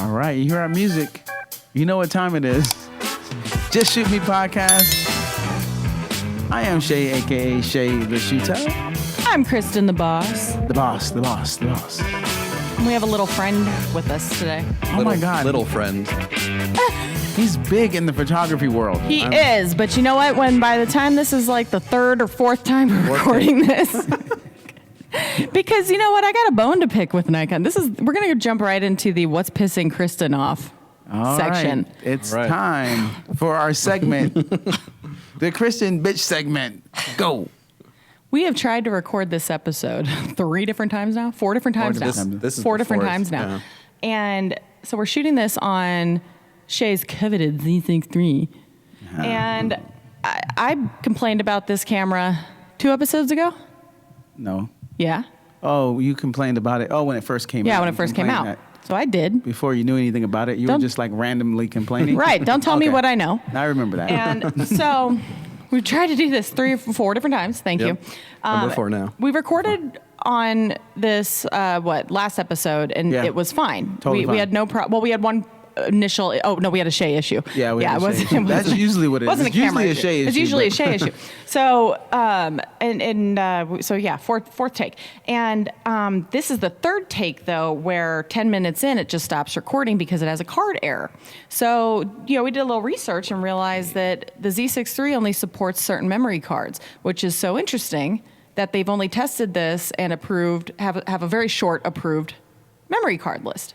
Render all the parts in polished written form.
All right, you hear our music. You know what time it is. Just Shoot Me Podcast. I am Shay, a.k.a. Shay the Shooter. I'm Kristin, the boss. The boss. And we have a little friend with us today. Oh my God. Little friend. He's big in the photography world. He is, but you know what? By the time this is like the third or fourth time we're recording this. Because you know what? I got a bone to pick with Nikon. We're going to jump right into the what's pissing Kristin off section. Right. It's time for our segment. The Kristin bitch segment. Go. We have tried to record this episode 4 different times now. This is 4 different times now. Yeah. And so we're shooting this on Shay's coveted Z6 III. And I complained about this camera 2 episodes ago. No. Yeah. Oh, you complained about it. Oh, when it first came out. Yeah, when it first came out. So I did. Before you knew anything about it, you were just like randomly complaining. Right. Don't tell me what I know. I remember that. And so we've tried to do this 3 or 4 different times. Thank you. Number 4 now. We recorded on this, last episode, and it was fine. Totally fine. We had no problem. Well, we had one initial. Oh no, we had a Shay issue. Yeah, we had a Shay issue. That's usually what it is. Wasn't it's a camera usually issue. a Shay issue. It's usually a Shay issue. So, fourth take, and this is the third take though, where 10 minutes in it just stops recording because it has a card error. So, we did a little research and realized that the Z6 III only supports certain memory cards, which is so interesting that they've only tested this and approved have a very short approved memory card list.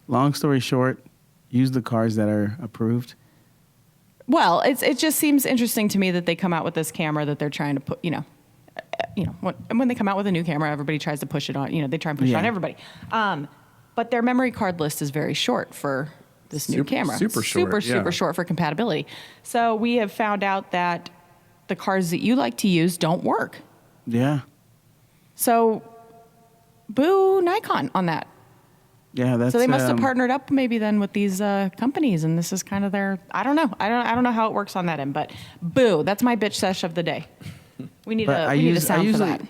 Long story short, use the cards that are approved. Well, it just seems interesting to me that they come out with this camera that they're trying to put, when they come out with a new camera, everybody tries to push it on, they try and push it on everybody. But their memory card list is very short for this new camera. Super short for compatibility. So we have found out that the cards that you like to use don't work. Yeah. So boo Nikon on that. Yeah, that's so they must have partnered up maybe then with these companies, and this is kind of their. I don't know. I don't know how it works on that end, but boo. That's my bitch sesh of the day. We need a sound for that.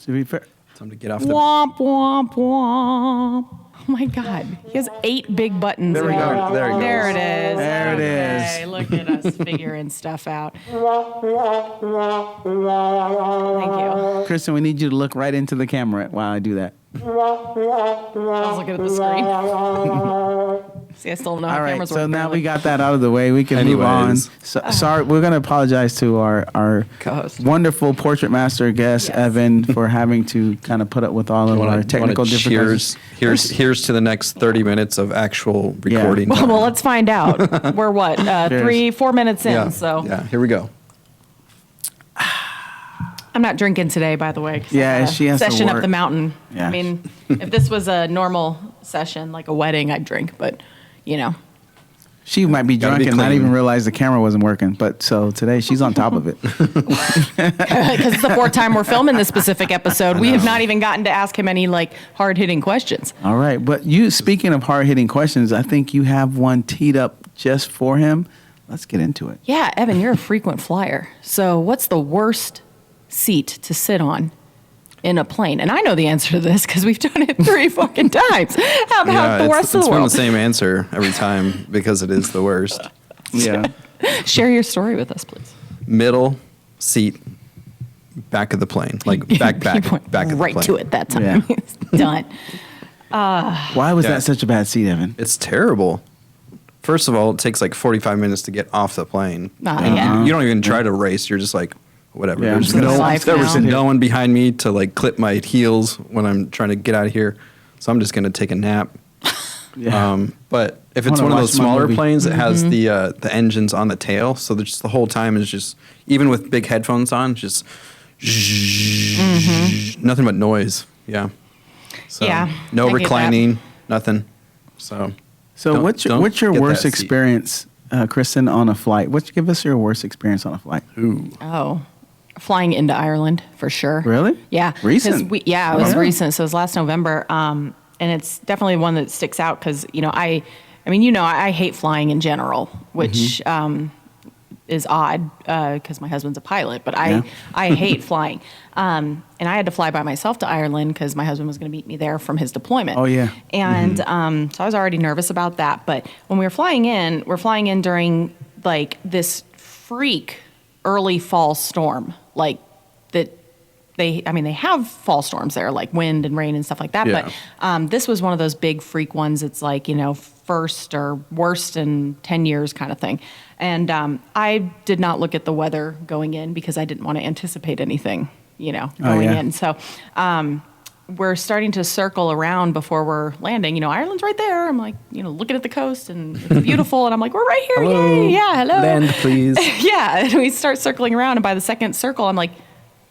To be fair, time to get off the. Womp womp womp. Oh my God, he has 8 big buttons. There we go. There it is. There it is. Okay, look at us figuring stuff out. Thank you, Kristin. We need you to look right into the camera while I do that. I was looking at the screen. See, I still don't know how cameras work. So now we got that out of the way. We can move on. So, sorry, we're going to apologize to our wonderful portrait master guest, Evan, for having to kind of put up with all of our technical difficulties. Here's to the next 30 minutes of actual recording. Yeah. Well, let's find out. We're 4 minutes in. So here we go. I'm not drinking today, by the way. Yeah, she has session to work up the mountain. Yeah. I mean, if this was a normal session, like a wedding, I'd drink. But, She might be drunk and not even realize the camera wasn't working. But so today she's on top of it. Because it's the 4th time we're filming this specific episode. We have not even gotten to ask him any hard-hitting questions. All right. But speaking of hard-hitting questions, I think you have one teed up just for him. Let's get into it. Yeah, Evan, you're a frequent flyer. So what's the worst seat to sit on in a plane? And I know the answer to this because we've done it 3 fucking times. How about the rest of the world? It's been the same answer every time because it is the worst. Yeah. Share your story with us, please. Middle seat, back of the plane, back of the plane. Right to it that time. Yeah. It's done. Why was that such a bad seat, Evan? It's terrible. First of all, it takes 45 minutes to get off the plane. Yeah. You don't even try to race. You're just whatever. Yeah, There's no one behind me to clip my heels when I'm trying to get out of here. So I'm just going to take a nap. Yeah. But if it's one of those smaller planes that has the engines on the tail, so that just the whole time is just, even with big headphones on, just nothing but noise. Yeah. So no reclining, nothing. So what's your worst experience, Kristin, on a flight? Give us your worst experience on a flight. Ooh. Oh. Flying into Ireland, for sure. Really? Yeah. Recent? It was recent. So it was last November. And it's definitely one that sticks out because, I hate flying in general, which is odd because my husband's a pilot, but I hate flying. And I had to fly by myself to Ireland because my husband was going to meet me there from his deployment. Oh, yeah. And so I was already nervous about that. But when we're flying in during like this freak early fall storm, like that. They have fall storms there, like wind and rain and stuff like that. Yeah. But this was one of those big freak ones. It's like, first or worst in 10 years kind of thing. And I did not look at the weather going in because I didn't want to anticipate anything, going in. So we're starting to circle around before we're landing. Ireland's right there. I'm like, looking at the coast and it's beautiful. And I'm like, we're right here. Hello. Yay. Yeah, hello. Land, please. Yeah. And we start circling around. And by the second circle, I'm like,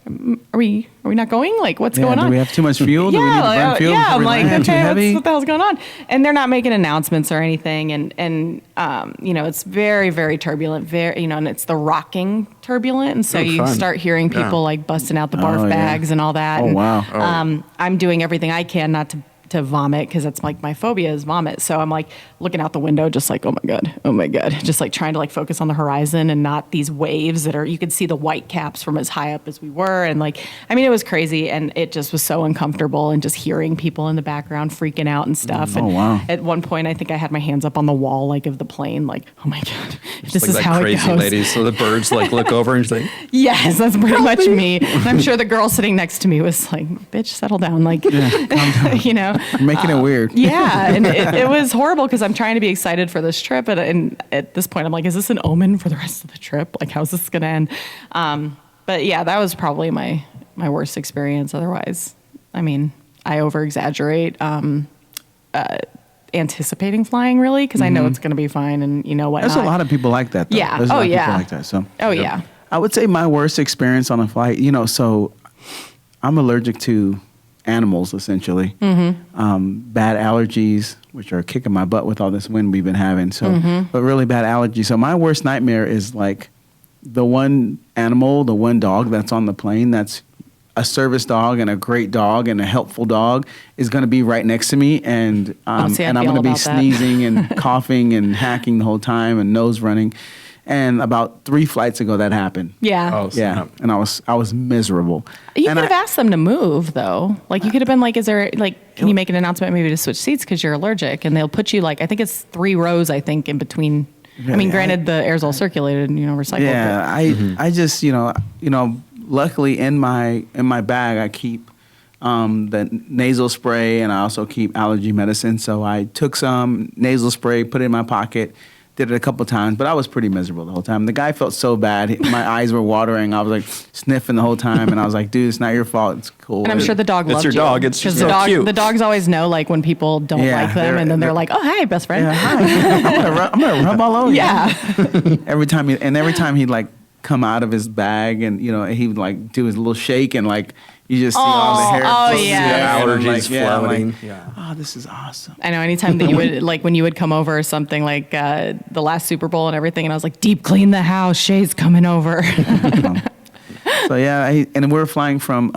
are we not going? Like, what's going on? Do we have too much fuel? Do we need to burn fuel? Yeah, I'm like, okay, what the hell's going on? And they're not making announcements or anything. And it's very, very turbulent. And it's the rocking turbulent. And so you fun. start hearing people like busting out the barf bags and all that. Oh, and, wow. I'm doing everything I can not to vomit because it's like my phobia is vomit. So I'm like looking out the window, just like, oh my God, just like trying to like focus on the horizon and not these waves that are, you could see the white caps from as high up as we were. And like, it was crazy and it just was so uncomfortable and just hearing people in the background freaking out and stuff. Oh, and wow. At one point, I think I had my hands up on the wall, like of the plane, like, oh my God, this is like how that it goes. crazy lady. So the birds like look over and she's like, yes, that's pretty much me. And I'm sure the girl sitting next to me was like, bitch, settle down. Like, You're making it weird. Yeah, and it was horrible because I'm trying to be excited for this trip, and at this point I'm like, is this an omen for the rest of the trip? Like, how's this gonna end? But yeah, that was probably my worst experience. Otherwise, I over exaggerate anticipating flying really because I know it's gonna be fine, and what. There's a lot of people like that, though. Yeah. There's a lot of yeah. people like that. So. Oh yeah. I would say my worst experience on a flight. So I'm allergic to animals, essentially. Bad allergies, which are kicking my butt with all this wind we've been having. So, but really bad allergies. So my worst nightmare is like the one animal, the one dog that's on the plane that's a service dog and a great dog and a helpful dog is going to be right next to me, and I'm going to be sneezing and coughing and hacking the whole time and nose running. And about 3 flights ago, that happened. Yeah. oh, Yeah, and I was miserable. You and could have asked them to move, though. Like, you could have been like, is there, like, can you make an announcement maybe to switch seats because you're allergic? And they'll put you, like, I think it's 3 rows, I think, in between. Granted, the air's all circulated and, recycled. Yeah, I just, luckily in my bag, I keep the nasal spray, and I also keep allergy medicine. So I took some nasal spray, put it in my pocket, did it a couple times, but I was pretty miserable the whole time. The guy felt so bad. My eyes were watering. I was like sniffing the whole time, and I was like, dude, it's not your fault. It's cool. And I'm sure the dog loved you. It's your dog. It's just so cute. The dogs always know, like, when people don't like them, and then they're like, oh, hi, best friend. Yeah, hi. I'm gonna rub all over you. Yeah. every time he'd like come out of his bag, and he would like do his little shake, and like you just see all the hair. Allergies floating. Oh, this is awesome. I know. Anytime that you would, like, when you would come over or something, like the last Super Bowl and everything, and I was like, deep clean the house. Shay's coming over. So yeah, and we're flying from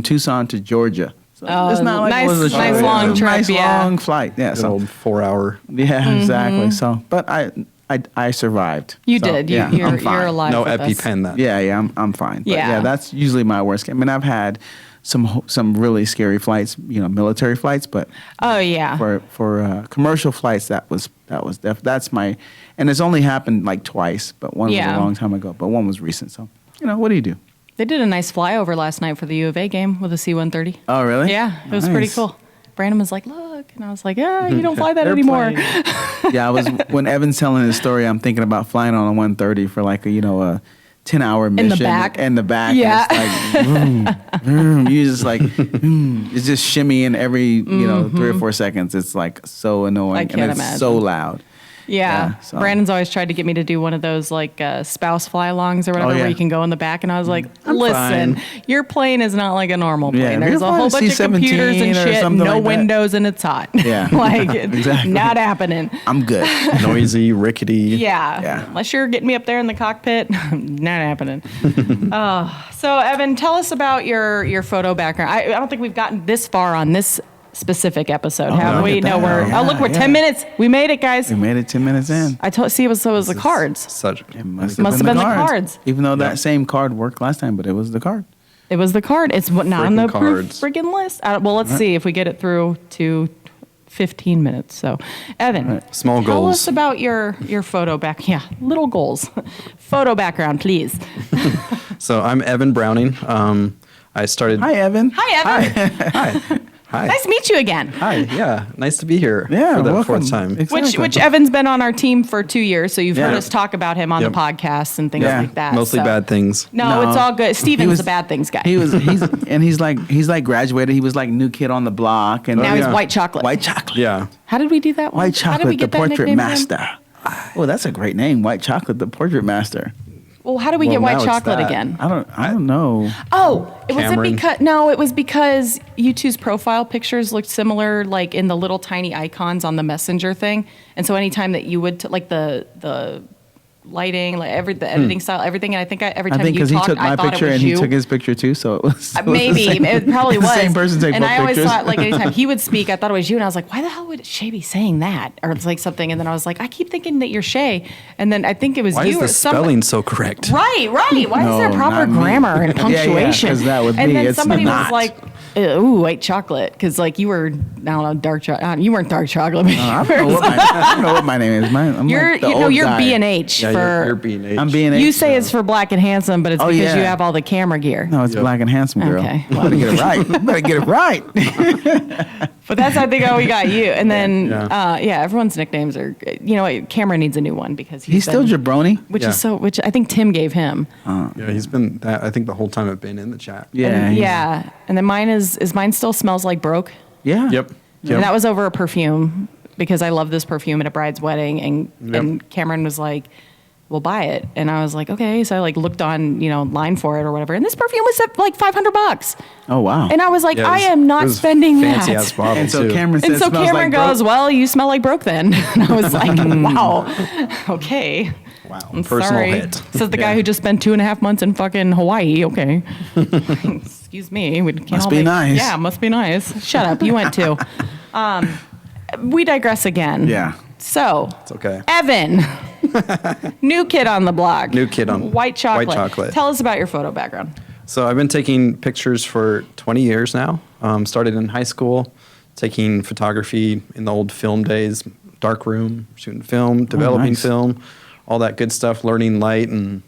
Tucson to Georgia. So it's not like nice, it was a nice short- long trip. nice Yeah. long flight. Yeah, Good so old 4-hour. yeah, exactly. So, but I survived. You So, did. Yeah, You're I'm fine. alive. No with us. EpiPen that. Yeah, I'm fine. But Yeah. that's usually my worst. I mean, I've had some really scary flights, military flights, but Oh yeah. for commercial flights, that's my, and it's only happened like twice, but one was Yeah. a long time ago, but one was recent. So, what do you do? They did a nice flyover last night for the U of A game with a C-130. Oh, really? Yeah, it was pretty Nice. cool. Brandon was like, look, and I was like, yeah, you don't fly that anymore. Yeah, when Evan's telling his story, I'm thinking about flying on a 130 for like a 10-hour mission. In the back? Yeah. Yeah. And it's like, vroom, vroom. You just like, it's just shimmying every, 3 or 4 seconds. It's like so annoying. I can't and it's imagine. so loud. Yeah. so- Brandon's always tried to get me to do one of those like spouse fly-alongs or whatever yeah. where you can go in the back. And I was like, I'm listen, fine. your plane is not like a normal plane. Yeah, if There's you're a whole flying bunch of computers and C-17 or shit, something no like that. windows, and it's hot. Yeah. Like, it's Exactly. not happening. I'm good. Noisy, rickety. Yeah. Yeah. Unless you're getting me up there in the cockpit, not happening. So, Evan, tell us about your photo background. I don't think we've gotten this far on this specific episode, haven't we? look at No, that. oh, look, we're 10 minutes. We made it, guys. We made it 10 minutes in. I told, see, it was the cards. It must Have been the cards. Even though that same card worked last time, but it was the card. It was the card. It's not on the cards. friggin' list. Well, let's see if we get it through to 15 minutes. So, Evan, Small tell goals. us about your photo back. Yeah, little goals. Photo background, please. So I'm Evan Browning. I started. Hi, Evan. Hi, Evan. Hi. Hi. Nice to meet you again. Hi. Yeah. Nice to be here. Yeah, For the welcome. fourth time. Exactly. Which Evan's been on our team for 2 years, so you've heard Yeah. us talk about him on the Yep. podcast and things Yeah. like that. Mostly so. bad things. No, No. it's all good. Steven's was- the bad things guy. He's like graduated. He was like new kid on the block, and now he's yeah. white chocolate. white chocolate. Yeah. How did we do that one? White How did we chocolate, the get that portrait nickname again? master. Oh, that's a great name. White chocolate, the portrait master. Well, how did we Well, get now white it's chocolate that. again? I don't know. Oh, it Cameron. was because you two's profile pictures looked similar, like in the little tiny icons on the messenger thing. And so anytime that you would like the lighting, like the editing style, everything, and every I time think you because he talked, took I my thought picture it was and you. he took his picture too, so it was Maybe the same- it probably the was same person take and both I always pictures. thought like anytime he would speak, I thought it was you, and I was like, why the hell would Shay be saying that, or it's like something, and then I was like, I keep thinking that you're Shay, and then I think it was Why you is or the somebody. spelling so correct? Right. Why is there No, proper not me. grammar and Yeah, yeah, punctuation? 'cause that with and me, then it's somebody was not. like, "Ooh, white chocolate," because like you were, I don't know, dark chocolate. You weren't dark chocolate. But I you don't know what my name is. I'm are like the old you're guy. B and H Yeah, for. you're B&H. I'm B&H. You say it's for black and handsome, but it's Oh, because yeah. you have all the camera gear. No, it's Yep. black and handsome girl. Okay. You better get it right. You better get it right. But that's I think how we got you. And then Yeah. everyone's nicknames are. You know what? Cameron needs a new one because He's still been- jabroni. which Yeah. is so. Which I think Tim gave him. Yeah, he's been that. I think the whole time I've been in the chat. Yeah. And, he's- yeah. And then mine is mine still smells like broke. Yeah. Yep. And that was over a perfume because I love this perfume at a bride's wedding. And Cameron was like, we'll buy it. And I was like, okay. So I like looked on, line for it or whatever. And this perfume was at like $500. Oh wow. And I was like, Yeah, it I was- am it not was spending fancy that. ass bottle and so too. Cameron said, And so "Smells Cameron like goes, broke." well, you smell like broke then. And I was like, wow. Okay. Wow. I'm Personal sorry. hit. Says the guy Yeah. who just spent 2.5 months in fucking Hawaii. Okay. Excuse me. We can't Must all be nice. Yeah, must be nice. Shut up. You went too. We digress again. Yeah. So, It's okay. Evan, new kid on the block. New kid on- White chocolate. White chocolate. Tell us about your photo background. So I've been taking pictures for 20 years now. Started in high school, taking photography in the old film days, dark room, shooting film, developing nice. film, all that good stuff, learning light and,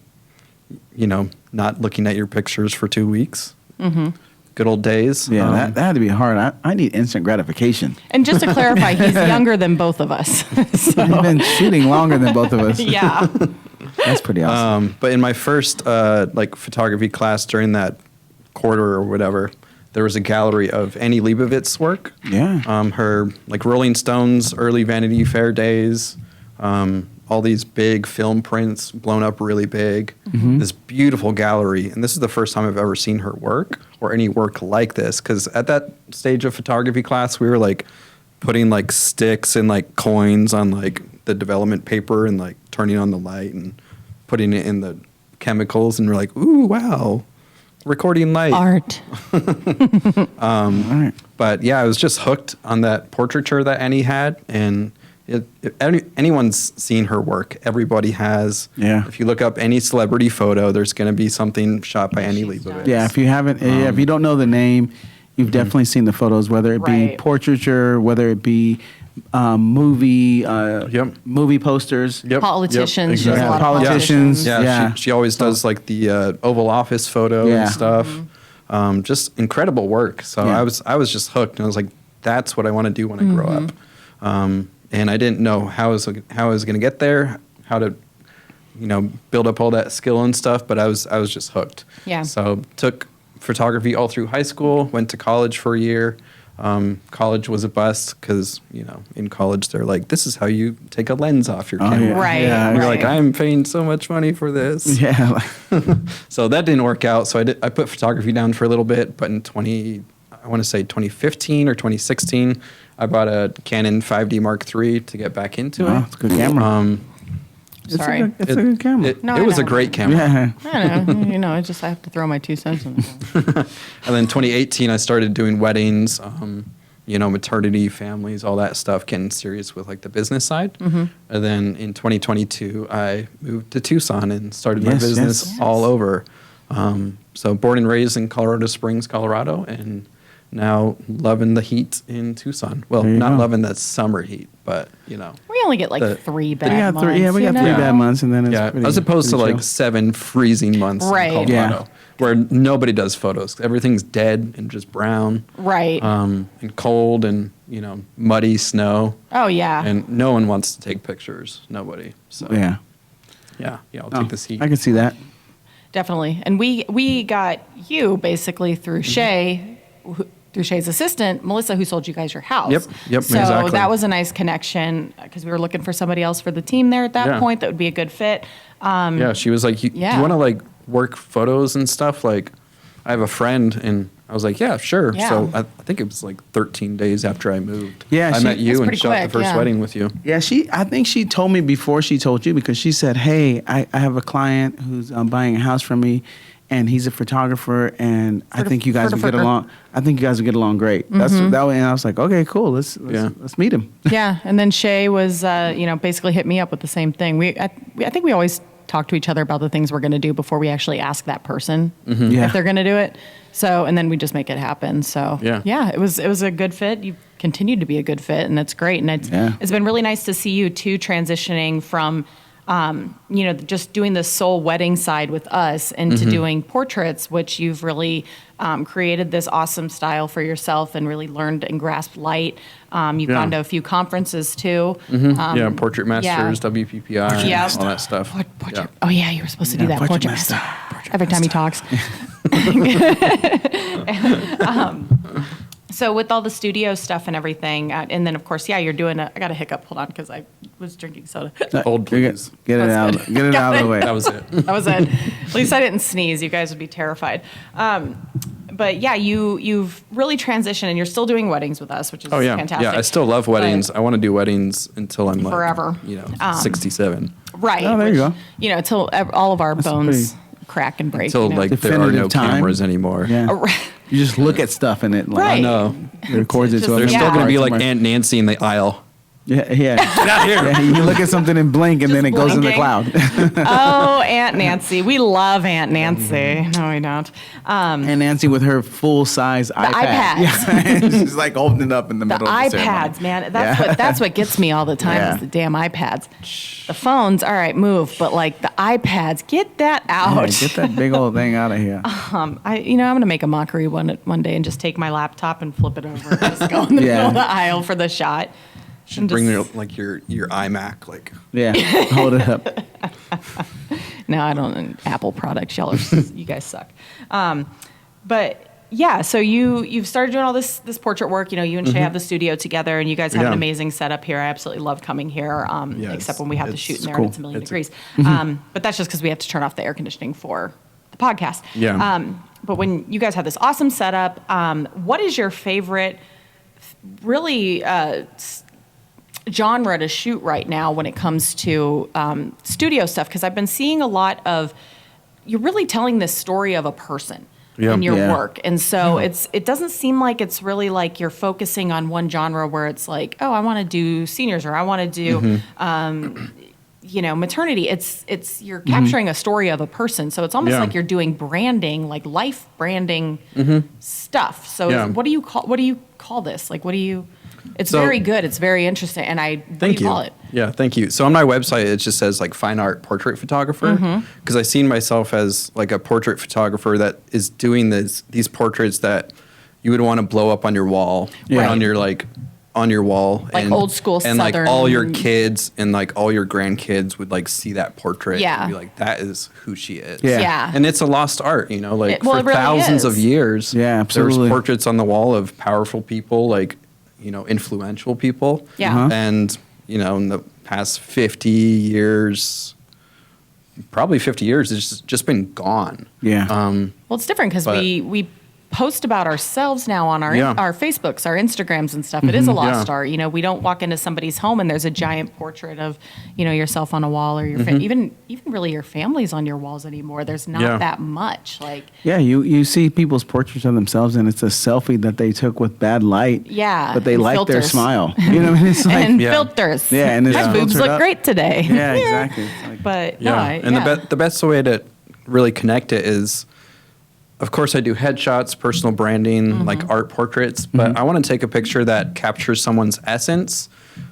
not looking at your pictures for 2 weeks. Mm-hmm. Good old days. Yeah, that had to be hard. I need instant gratification. And just to clarify, he's younger than both of us. He's been shooting longer than both of us. Yeah. That's pretty awesome. But in my first photography class during that quarter or whatever, there was a gallery of Annie Leibovitz's work. Yeah. Her Rolling Stones early Vanity Fair days, all these big film prints blown up really big. Mm-hmm. This beautiful gallery, and this is the first time I've ever seen her work or any work like this. Because at that stage of photography class, we were like putting like sticks and like coins on like the development paper and like turning on the light and putting it in the chemicals, and we're like, ooh, wow, recording light. Art. All right. But yeah, I was just hooked on that portraiture that Annie had, and anyone's seen her work. Everybody has. Yeah. If you look up any celebrity photo, there's going to be something shot by Annie Leibovitz. Yeah, if you haven't, if you don't know the name, you've definitely seen the photos, whether it be Right. portraiture, whether it be movie posters. Yep. Politicians. Exactly. There's a lot of Politicians. Yeah, Yeah. She always does like the Oval Office photo Yeah. and stuff. Just incredible work. So Yeah. I was just hooked, and I was like, that's what I want to do when I grow up. And I didn't know how I was going to get there, how to, build up all that skill and stuff. But I was just hooked. Yeah. So took photography all through high school. Went to college for a year. College was a bust because in college they're like, this is how you take a lens off your camera. yeah. Right. Yeah, And you're right. like, I'm paying so much money for this. Yeah. So that didn't work out. So I put photography down for a little bit, but in 2015 or 2016, I bought a Canon 5D Mark III to get back into Oh, it. it's a good camera. Sorry. It's a good camera. It No, I was a know. great camera. Yeah. I don't know. I have to throw my 2 cents in there. And then 2018, I started doing weddings, maternity, families, all that stuff, getting serious with like the business side. And then in 2022, I moved to Tucson and started my business all over. So born and raised in Colorado Springs, Colorado, and now loving the heat in Tucson. Well, not loving that summer heat, but we only get like 3 bad months. We got 3 bad months, and then it's as opposed to chill. like 7 freezing months in Colorado, where nobody does photos. Everything's dead and just brown, right? And cold and muddy snow. Oh yeah, and no one wants to take pictures. Nobody. So I'll take this heat. I can see that. Definitely, and we got you basically through Shay. Through Shay's assistant, Melissa, who sold you guys your house. Yep, so exactly. that was a nice connection because we were looking for somebody else for the team there at that point that would be a good fit. She was like, do you want to like work photos and stuff? Like, I have a friend, and I was like, yeah, sure. Yeah. So I think it was like 13 days after I moved. Yeah, I met you and shot quick, the first wedding with you. Yeah, I think she told me before she told you, because she said, hey, I have a client who's buying a house from me, and he's a photographer, and I think you guys would get along. I think you guys would get along great. That's that way, and I was like, okay, cool. Let's meet him. Yeah, and then Shay was, basically hit me up with the same thing. I think we always talk to each other about the things we're going to do before we actually ask that person if they're going to do it. So, and then we just make it happen. So, it was a good fit. You continued to be a good fit, and that's great. And it's been really nice to see you too transitioning from. Just doing the soul wedding side with us into doing portraits, which you've really created this awesome style for yourself and really learned and grasped light. You've gone to a few conferences too. Portrait Masters, WPPI, all that stuff. Portrait. Oh yeah, you were supposed to do that. Portrait Master. Every time he talks. So with all the studio stuff and everything, and then of course, you're doing I got a hiccup. Hold on, because I was drinking soda. Hold, please. Get it out of the way. That was it. That was it. At least I didn't sneeze. You guys would be terrified. But you've really transitioned, and you're still doing weddings with us, which is fantastic. Yeah, I still love weddings. I want to do weddings until I'm forever. 67. Right. Oh, there you go. Until all of our bones crack and break. Until there are no cameras anymore. Yeah. You just look at stuff and it I know. It records it to There's still going to be like Aunt Nancy in the aisle. Yeah. Get out here. Yeah, you look at something and blink, and then it goes in the cloud. Oh, Aunt Nancy. We love Aunt Nancy. No, we don't. Aunt Nancy with her full-size iPad. iPads. She's like holding it up in the middle of the iPads, ceremony. man. That's what gets me all the time is the damn iPads. The phones, all right, move, but like the iPads, get that out. Yeah, get that big old thing out of here. I'm going to make a mockery one day and just take my laptop and flip it over and just go in the middle of the aisle for the shot. Should bring your iMac, like. Yeah, hold it up. No, I don't. Apple products, you guys suck. But yeah, so you've started doing all this portrait work. You and Shay have the studio together, and you guys have an amazing setup here. I absolutely love coming here, except when we have to shoot in there and it's a million degrees. But that's just because we have to turn off the air conditioning for the podcast. Yeah. But when you guys have this awesome setup, what is your favorite, really? Genre to shoot right now when it comes to studio stuff, because I've been seeing a lot of you're really telling this story of a person in your work, and so it doesn't seem like it's really like you're focusing on one genre where it's like, oh, I want to do seniors, or I want to do maternity. It's you're capturing a story of a person, so it's almost like you're doing branding, like life branding stuff. So what do you call this? Like, what do you? It's very good. It's very interesting, and what do you call it? Yeah, thank you. So on my website, it just says like fine art portrait photographer, because I seen myself as like a portrait photographer that is doing these portraits that you would want to blow up on your wall, on your wall, like and, old school and Southern, like all your kids and like all your grandkids would like see that portrait and be like, that is who she is. Yeah. And it's a lost art, for it really thousands is. of years. Yeah, absolutely. There's portraits on the wall of powerful people, like influential people. Yeah. And in the past 50 years, probably 50 years, it's just been gone. Yeah. Well, it's different because we post about ourselves now on our Facebooks, our Instagrams and stuff. It is a lost art. You know, we don't walk into somebody's home and there's a giant portrait of, you know, yourself on a wall or your even really your family's on your walls anymore. There's not that much. Like you see people's portraits of themselves and it's a selfie that they took with bad light. Yeah, but they like filters. Their smile. You know, it's like and filters. Yeah, and my boobs look great today. Yeah, exactly. It's like, but the best way to really connect it is, of course, I do headshots, personal branding, like art portraits, but I want to take a picture that captures someone's essence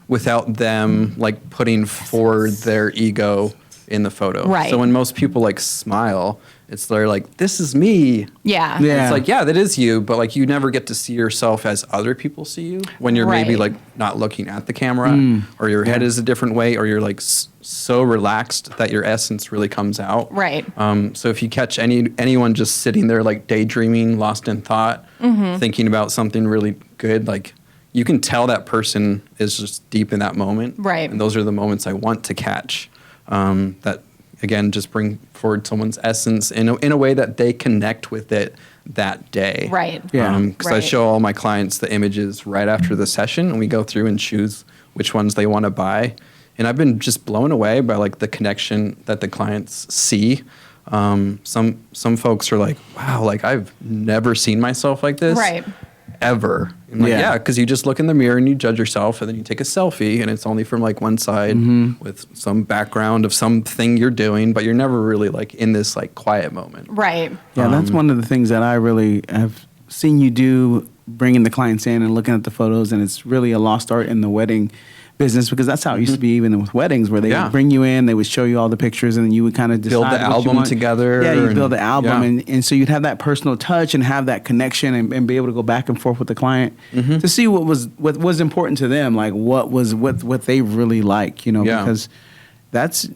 without them like putting forward their ego in the photo. Right. So when most people like smile, they're like, this is me. Yeah. It's like, yeah, that is you, but like you never get to see yourself as other people see you when you're maybe like not looking at the camera or your head is a different way or you're like so relaxed that your essence really comes out. Right. So if you catch anyone just sitting there like daydreaming, lost in thought, thinking about something really good, like you can tell that person is just deep in that moment. Right. And those are the moments I want to catch. That again, just bring forward someone's essence in a way that they connect with it that day. Right. Yeah. Because I show all my clients the images right after the session, and we go through and choose which ones they want to buy. And I've been just blown away by like the connection that the clients see. Some folks are like, wow, like I've never seen myself like this. Right. Ever. I'm like, yeah, because you just look in the mirror and you judge yourself, and then you take a selfie, and it's only from like one side with some background of something you're doing, but you're never really like in this like quiet moment. Right. Yeah, that's one of the things that I really have seen you do, bringing the clients in and looking at the photos, and it's really a lost art in the wedding business, because that's how it used to be even with weddings, where they would bring you in, they would show you all the pictures, and then you would kind of decide Build the album together. Yeah, you build the album, and so you'd have that personal touch and have that connection and be able to go back and forth with the client to see what was important to them, like what they really like, you know, because that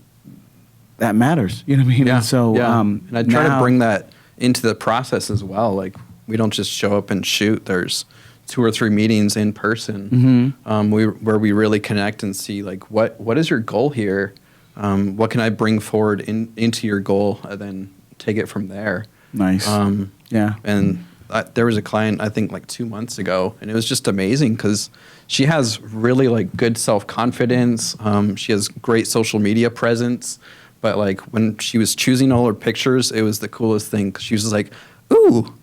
matters, you know what I mean? Yeah. And so, and I try to bring that into the process as well. Like we don't just show up and shoot. There's 2 or 3 meetings in person where we really connect and see like what is your goal here, what can I bring forward into your goal, and then take it from there. Nice. And there was a client I think like 2 months ago, and it was just amazing because she has really like good self-confidence. She has great social media presence, but like when she was choosing all her pictures, it was the coolest thing, 'cause she was like, ooh,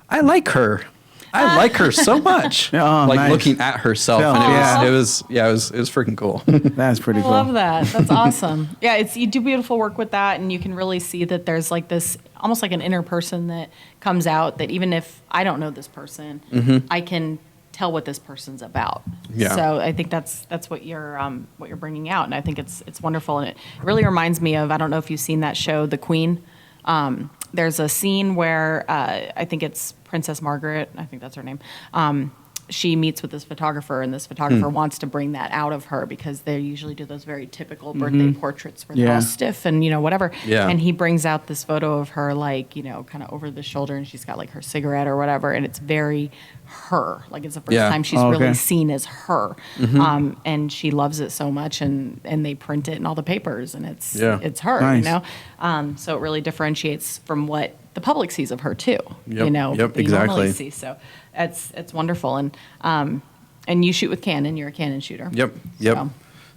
I like her. I like her so much. Nice. Looking at herself, and it was freaking cool. That's pretty cool. I love that. That's awesome. Yeah, you do beautiful work with that, and you can really see that there's like this, almost like an inner person that comes out, that even if I don't know this person, I can tell what this person's about. Yeah. So I think that's what you're bringing out, and I think it's wonderful, and it really reminds me of, I don't know if you've seen that show, The Queen. There's a scene where I think it's Princess Margaret, I think that's her name. She meets with this photographer, and this photographer wants to bring that out of her, because they usually do those very typical birthday portraits where they're all stiff and, you know, whatever. Yeah. And he brings out this photo of her, like, you know, kind of over the shoulder, and she's got like her cigarette or whatever, and it's very her. Like it's the first time she's really seen as her. And she loves it so much, and they print it in all the papers, and it's her, Nice. you know? So it really differentiates from what the public sees of her too, you know, Yep, they exactly. normally see. So it's wonderful. And you shoot with Canon, you're a Canon shooter. Yep. So.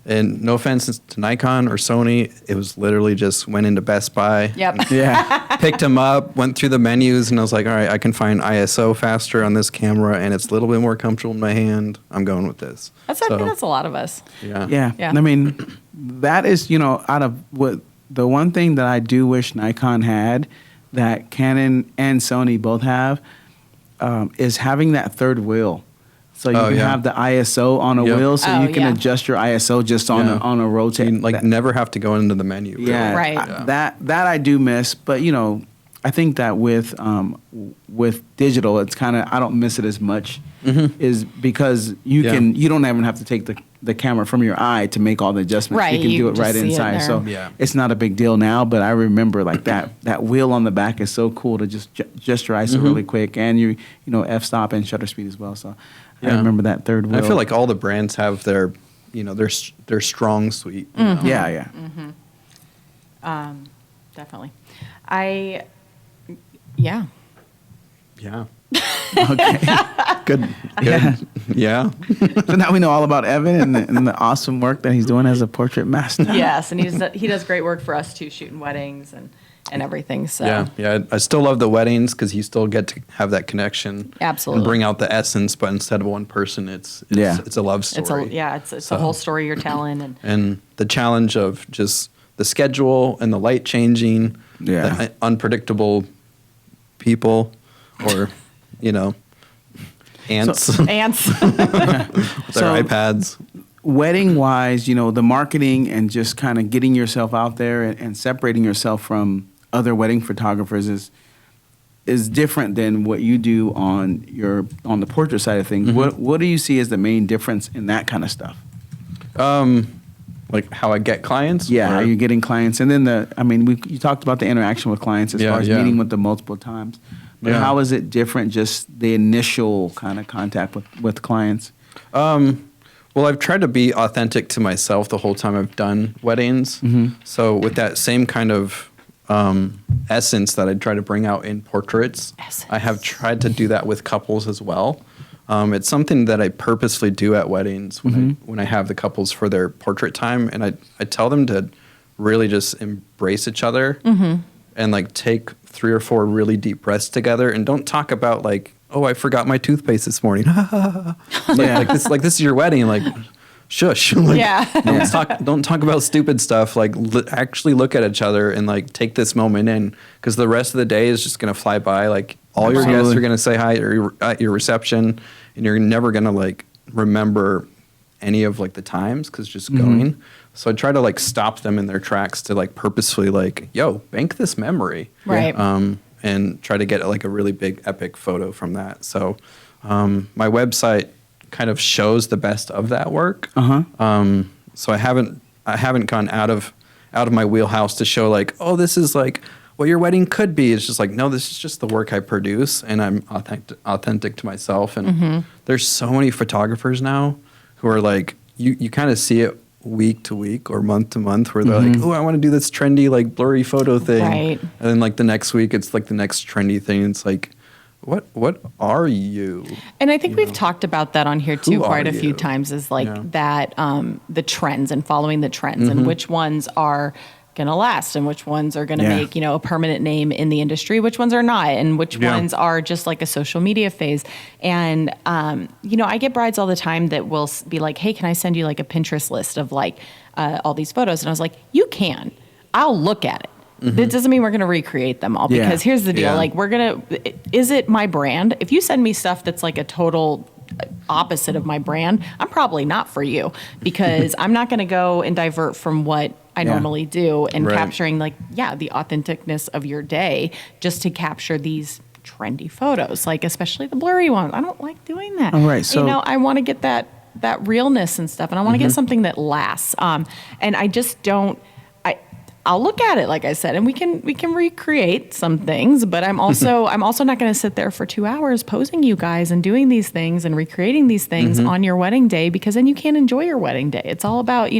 And no offense to Nikon or Sony, it was literally just went into Best Buy. Yep. Yeah. Picked them up, went through the menus, and I was like, all right, I can find ISO faster on this camera, and it's a little bit more comfortable in my hand. I'm going with this. I think that's a lot of us. Yeah. Yeah. I mean, that is, you know, out of what the one thing that I do wish Nikon had that Canon and Sony both have is having that third wheel. So you can have the ISO on a wheel, so you can adjust your ISO just on a rotate. Like never have to go into the menu. Really. Yeah, Right. That I do miss, but you know, I think that with digital, it's kind of, I don't miss it as much, is because you don't even have to take the camera from your eye to make all the adjustments. Right, You can you do it just right see it inside. there. So it's not a big deal now, but I remember like that wheel on the back is so cool to just your ISO really quick, and you know, f-stop and shutter speed as well. So I remember that third wheel. I feel like all the brands have their, you know, their strong suite. You know? Yeah. Definitely. Yeah. Okay. Good. Yeah. So now we know all about Evan and the awesome work that he's doing as a portrait master. Yes, and he does great work for us too, shooting weddings and everything. So Yeah. I still love the weddings because you still get to have that connection. Absolutely. And bring out the essence, but instead of one person, it's a love story. It's a whole story you're telling. And the challenge of just the schedule and the light changing, the unpredictable people, or, ants. Ants. With their iPads. Wedding wise, the marketing and just kind of getting yourself out there and separating yourself from other wedding photographers is different than what you do on the portrait side of things. What do you see as the main difference in that kind of stuff? Like how I get clients? Yeah, how you're getting clients. And then you talked about the interaction with clients as far as meeting with them multiple times. But how is it different, just the initial kind of contact with clients? Well, I've tried to be authentic to myself the whole time I've done weddings. So with that same kind of essence that I try to bring out in portraits, I have tried to do that with couples as well. It's something that I purposely do at weddings when I have the couples for their portrait time, and I tell them to really just embrace each other and like take 3 or 4 really deep breaths together, and don't talk about like, oh, I forgot my toothpaste this morning. like this is your wedding. Like, shush. Don't talk about stupid stuff. Like, actually look at each other and like take this moment in, because the rest of the day is just gonna fly by. Like, all your guests are gonna say hi at your reception, and you're never gonna like remember any of like the times because just going. So I try to like stop them in their tracks to like purposefully like, yo, bank this memory. Right. And try to get like a really big epic photo from that. So my website kind of shows the best of that work. So I haven't gone out of my wheelhouse to show like, oh, this is like what your wedding could be. It's just like, no, this is just the work I produce, and I'm authentic to myself. And there's so many photographers now who are like, you kind of see it week to week or month to month where they're like, oh, I want to do this trendy like blurry photo thing. Right. And then like the next week it's like the next trendy thing. It's like, what are you? And I think we've talked about that on here too quite a few you? times, is like that the trends and following the trends and which ones are going to last and which ones are going to make, a permanent name in the industry, which ones are not, and which ones are just like a social media phase. And, I get brides all the time that will be like, hey, can I send you like a Pinterest list of like all these photos? And I was like, you can. I'll look at it. That doesn't mean we're going to recreate them all, because here's the deal. Like, is it my brand? If you send me stuff that's like a total opposite of my brand, I'm probably not for you, because I'm not going to go and divert from what I normally do and capturing like, the authenticness of your day just to capture these trendy photos, like especially the blurry ones. I don't like doing that. All right. So, I want to get that realness and stuff, and I want to get something that lasts. And I just don't, I'll look at it, like I said, and we can recreate some things, but I'm also not going to sit there for 2 hours posing you guys and doing these things and recreating these things on your wedding day, because then you can't enjoy your wedding day. It's all about,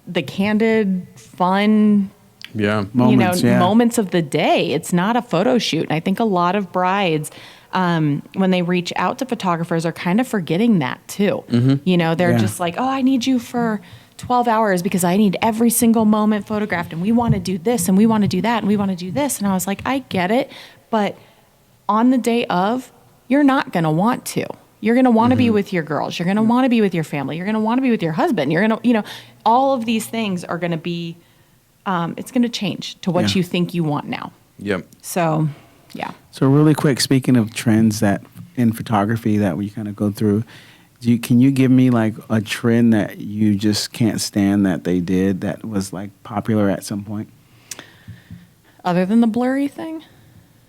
the candid, fun, moments of the day. It's not a photo shoot. And I think a lot of brides, when they reach out to photographers, are kind of forgetting that too. They're just like, oh, I need you for 12 hours because I need every single moment photographed, and we want to do this and we want to do that and we want to do this. And I was like, I get it, but on the day of, you're not going to want to. You're going to want to be with your girls. You're going to want to be with your family. You're going to want to be with your husband. You're going to, all of these things are going to be, it's going to change to what you think you want now. Yep. So, yeah. So really quick, speaking of trends that in photography that we kind of go through, can you give me like a trend that you just can't stand that they did that was like popular at some point? Other than the blurry thing?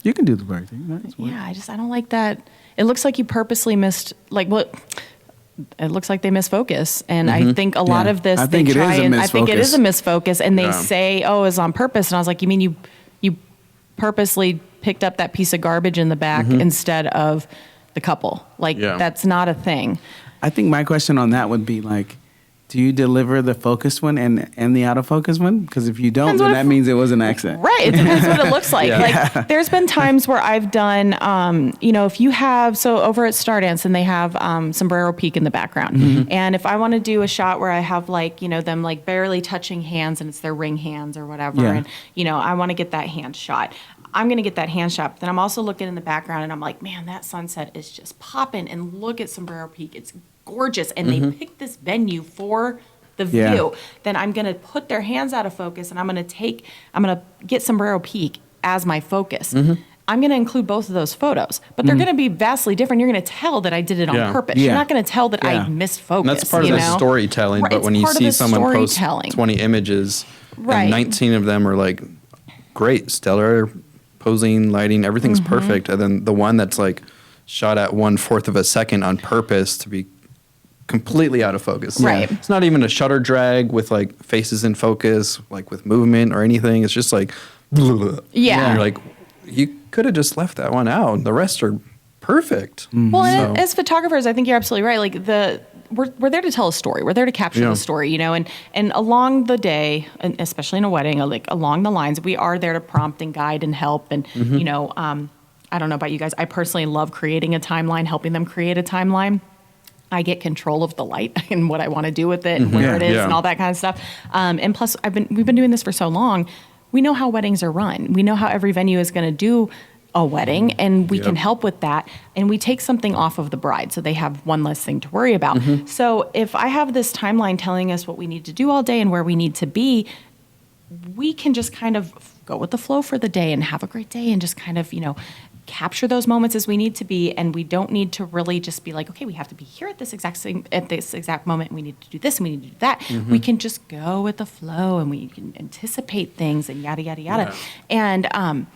You can do the blurry thing. I don't like that. It looks like you purposely missed, it looks like they misfocus. And I think a lot of this, I think it is a misfocus, and they say, oh, it's on purpose. And I was like, you mean you purposely picked up that piece of garbage in the back instead of the couple? Like, that's not a thing. I think my question on that would be like, Do you deliver the focused one and the out of focus one? Because if you don't, Depends then what that means it was an accident. Right. It depends what it looks like. Yeah. Like there's been times where I've done, if you have, so over at Stardance and they have Sombrero Peak in the background. Mm-hmm. And if I want to do a shot where I have like, them like barely touching hands and it's their ring hands or whatever. Yeah. And, I want to get that hand shot. I'm going to get that hand shot. But then I'm also looking in the background and I'm like, man, that sunset is just popping. And look at Sombrero Peak. It's gorgeous. And they picked this venue for the view. Then I'm going to put their hands out of focus and I'm going to get Sombrero Peak as my focus. I'm going to include both of those photos, but they're going to be vastly different. You're going to tell that I did it on purpose. Yeah. You're not going to tell that I missed focus. And that's part of the storytelling. Right, But when you part of see the someone post storytelling. 20 images Right. and 19 of them are like great, stellar, posing, lighting, everything's perfect. And then the one that's like shot at 1/4 of a second on purpose to be completely out of focus. Right. It's not even a shutter drag with like faces in focus, like with movement or anything. It's just like, Yeah. And you're like, you could have just left that one out. The rest are perfect. Well, and So- as photographers, I think you're absolutely right. Like we're there to tell a story. We're there to capture Yeah. the story, and along the day, and especially in a wedding, like along the lines, we are there to prompt and guide and help. And, I don't know about you guys. I personally love creating a timeline, helping them create a timeline. I get control of the light and what I want to do with it and where it is Yeah. and all that kind of stuff. And plus we've been doing this for so long. We know how weddings are run. We know how every venue is going to do a wedding, and we can help with that. And we take something off of the bride so they have one less thing to worry about. So if I have this timeline telling us what we need to do all day and where we need to be, we can just kind of go with the flow for the day and have a great day and just kind of, capture those moments as we need to be. And we don't need to really just be like, okay, we have to be here at this exact moment. And we need to do this and we need to do that. We can just go with the flow and we can anticipate things and yada, yada, yada. Yeah. And,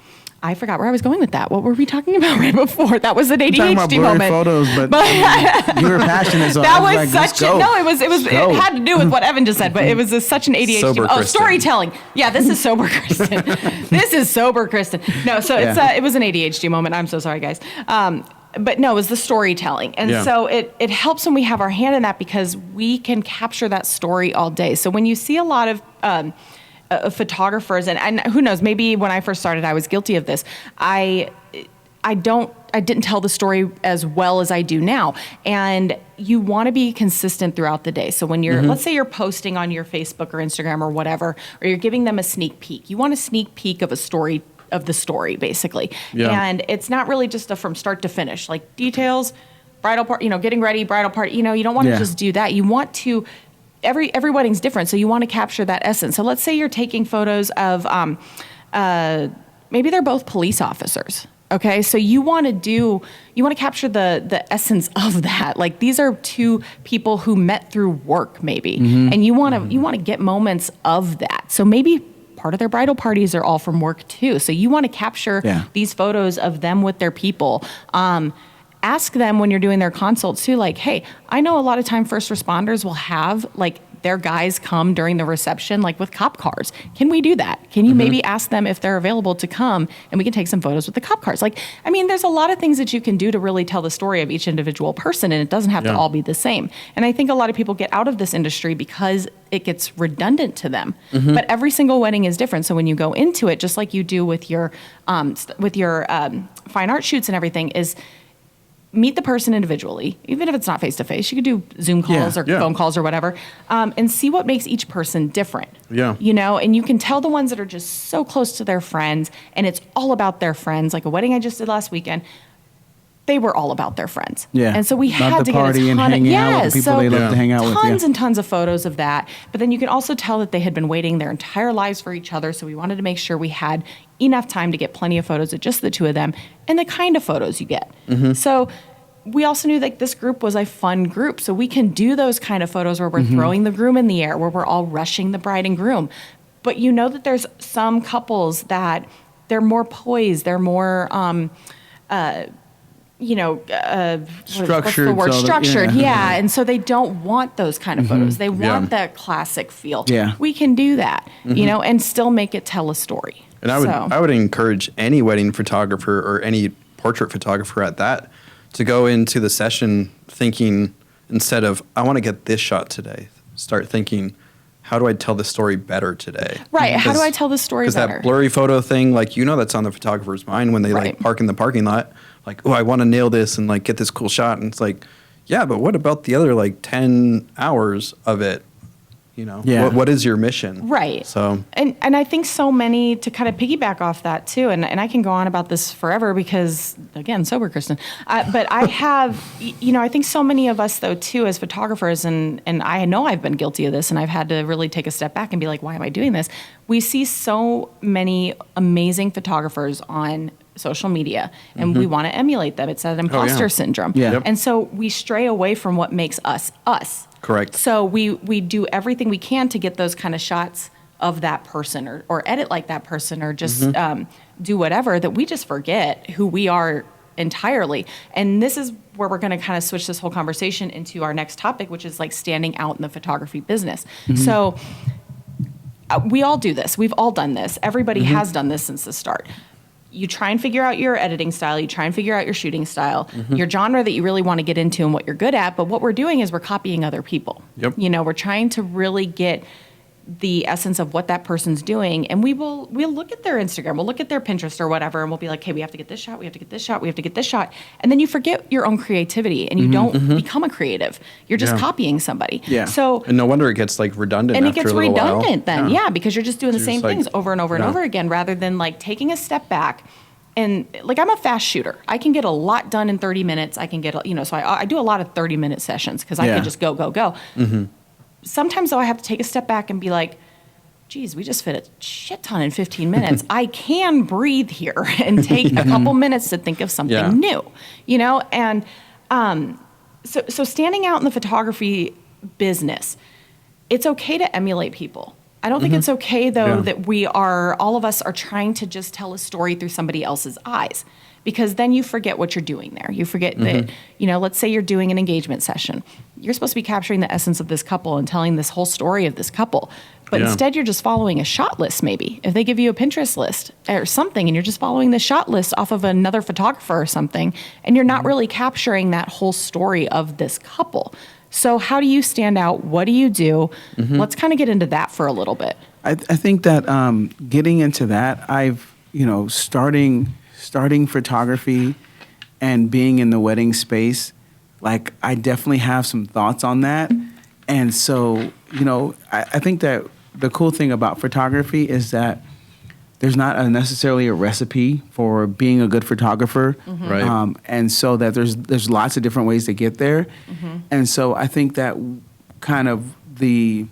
I forgot where I was going with that. What were we talking about right before? That was an ADHD Talking about blurry moment. photos, but I mean, you were passionate. So That I was like, let's such a, go. no, it was Let's go. it had to do with what Evan just said, but it was such an ADHD. Sober Oh, Kristin. storytelling. Yeah, this is sober Kristin. This is sober Kristin. No, so it's Yeah. it was an ADHD moment. I'm so sorry, guys. But no, it was the storytelling. And Yeah. so it helps when we have our hand in that because we can capture that story all day. So when you see a lot of photographers, and who knows, maybe when I first started, I was guilty of this. I didn't tell the story as well as I do now. And you want to be consistent throughout the day. So when you're, let's say you're posting on your Facebook or Instagram or whatever, or you're giving them a sneak peek, you want a sneak peek of the story, basically. Yeah. And it's not really just from start to finish, like details, bridal part, getting ready, bridal part, you don't want to just do that. You want to, every wedding's different. So you want to capture that essence. So let's say you're taking photos of, maybe they're both police officers. Okay. So you want to capture the essence of that. Like these are two people who met through work maybe. And you want to get moments of that. So maybe part of their bridal parties are all from work too. So you want to capture these photos of them with their people. Ask them when you're doing their consults too, like, hey, I know a lot of time first responders will have like their guys come during the reception, like with cop cars. Can we do that? Can you maybe ask them if they're available to come and we can take some photos with the cop cars? Like, I mean, there's a lot of things that you can do to really tell the story of each individual person, and it doesn't have to all be the same. And I think a lot of people get out of this industry because it gets redundant to them. But every single wedding is different. So when you go into it, just like you do with your fine art shoots and everything, is meet the person individually, even if it's not face-to-face. You could do Zoom calls or phone calls or whatever, and see what makes each person different. Yeah. And you can tell the ones that are just so close to their friends, and it's all about their friends. Like a wedding I just did last weekend, they were all about their friends. Yeah. And so we Not had the to get a party ton and of, hanging out with the people they love to hang out with. tons and tons of photos of that. But then you can also tell that they had been waiting their entire lives for each other. So we wanted to make sure we had enough time to get plenty of photos of just the two of them and the kind of photos you get. So we also knew that this group was a fun group. So we can do those kind of photos where we're throwing the groom in the air, where we're all rushing the bride and groom. But you know that there's some couples that they're more poised, they're more, Structured. Structured, yeah. And so they don't want those kind of photos. They want that classic feel. Yeah. We can do that, and still make it tell a story. And I would encourage any wedding photographer or any portrait photographer at that to go into the session thinking, instead of, I want to get this shot today, start thinking, how do I tell this story better today? Right. How do I tell this story better? Because that blurry photo thing, like, that's on the photographer's mind when they like park in the parking lot. Like, oh, I want to nail this and like get this cool shot. And it's like, yeah, but what about the other like 10 hours of it? Yeah. What is your mission? Right. So, and I think so many, to kind of piggyback off that too, and I can go on about this forever because, again, sober Kristin, but I have, I think so many of us though too as photographers, and I know I've been guilty of this, and I've had to really take a step back and be like, why am I doing this? We see so many amazing photographers on social media, and we want to emulate them. It's that imposter syndrome. Yeah. Yep. And so we stray away from what makes us us. Correct. So we do everything we can to get those kind of shots of that person, or edit like that person, or just do whatever, that we just forget who we are entirely. And this is where we're going to kind of switch this whole conversation into our next topic, which is like standing out in the photography business. So we all do this. We've all done this. Everybody has done this since the start. You try and figure out your editing style. You try and figure out your shooting style, your genre that you really want to get into and what you're good at. But what we're doing is we're copying other people. Yep. We're trying to really get the essence of what that person's doing. And we'll look at their Instagram, we'll look at their Pinterest or whatever, and we'll be like, hey, we have to get this shot, we have to get this shot, we have to get this shot. And then you forget your own creativity, and you don't become a creative. You're just copying somebody. Yeah. So, and no wonder it gets like redundant. and it after gets a little redundant while. then, yeah, because you're just doing the You're same just like- things over and over and yeah. over again, rather than like taking a step back. And like, I'm a fast shooter. I can get a lot done in 30 minutes. I can get, so I do a lot of 30-minute sessions because I can just go. Sometimes though, I have to take a step back and be like, geez, we just fit a shit ton in 15 minutes. I can breathe here and take a couple minutes to think of something new, And so standing out in the photography business, it's okay to emulate people. I don't think it's okay, though, that all of us are trying to just tell a story through somebody else's eyes, because then you forget what you're doing there. You forget that, let's say you're doing an engagement session. You're supposed to be capturing the essence of this couple and telling this whole story of this couple. But instead, you're just following a shot list, maybe. If they give you a Pinterest list or something, and you're just following the shot list off of another photographer or something, and you're not really capturing that whole story of this couple. So how do you stand out? What do you do? Let's kind of get into that for a little bit. I think that getting into that, I've, starting photography and being in the wedding space, like I definitely have some thoughts on that. And so, I think that the cool thing about photography is that there's not necessarily a recipe for being a good photographer. Right. And so that there's lots of different ways to get there. And so I think that kind of the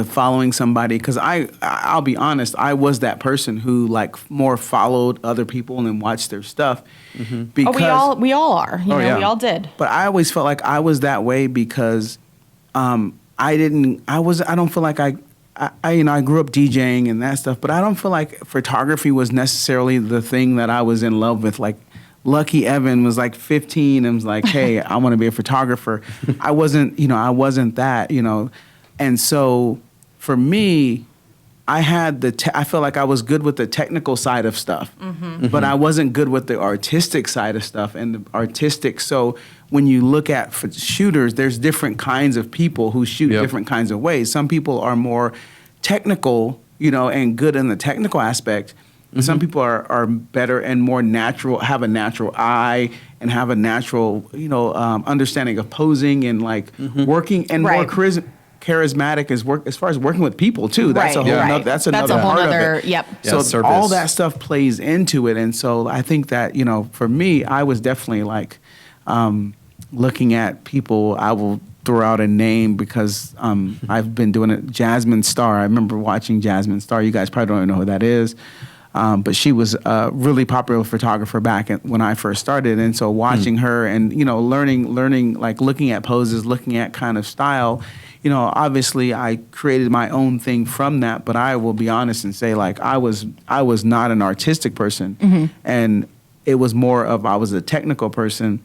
following somebody, because I'll be honest, I was that person who like more followed other people and then watched their stuff. Because, we all are. We all did. But I always felt like I was that way because I don't feel like I grew up DJing and that stuff, but I don't feel like photography was necessarily the thing that I was in love with. Like Lucky Evan was like 15 and was like, hey, I want to be a photographer. I wasn't that, And so for me, I had I felt like I was good with the technical side of stuff, but I wasn't good with the artistic side of stuff So when you look at shooters, there's different kinds of people who shoot different kinds of ways. Some people are more technical, and good in the technical aspect. And some people are better and more natural, have a natural eye and have a natural, understanding of posing and like working and more charismatic as far as working with people too. That's a whole nother, that's another part of it. Yep. So all that stuff plays into it. And so I think that, for me, I was definitely like looking at people. I will throw out a name because I've been doing it. Jasmine Star. I remember watching Jasmine Star. You guys probably don't even know who that is. But she was a really popular photographer back when I first started. And so watching her and, learning, like looking at poses, looking at kind of style, obviously I created my own thing from that. But I will be honest and say, like, I was not an artistic person. And it was more of I was a technical person.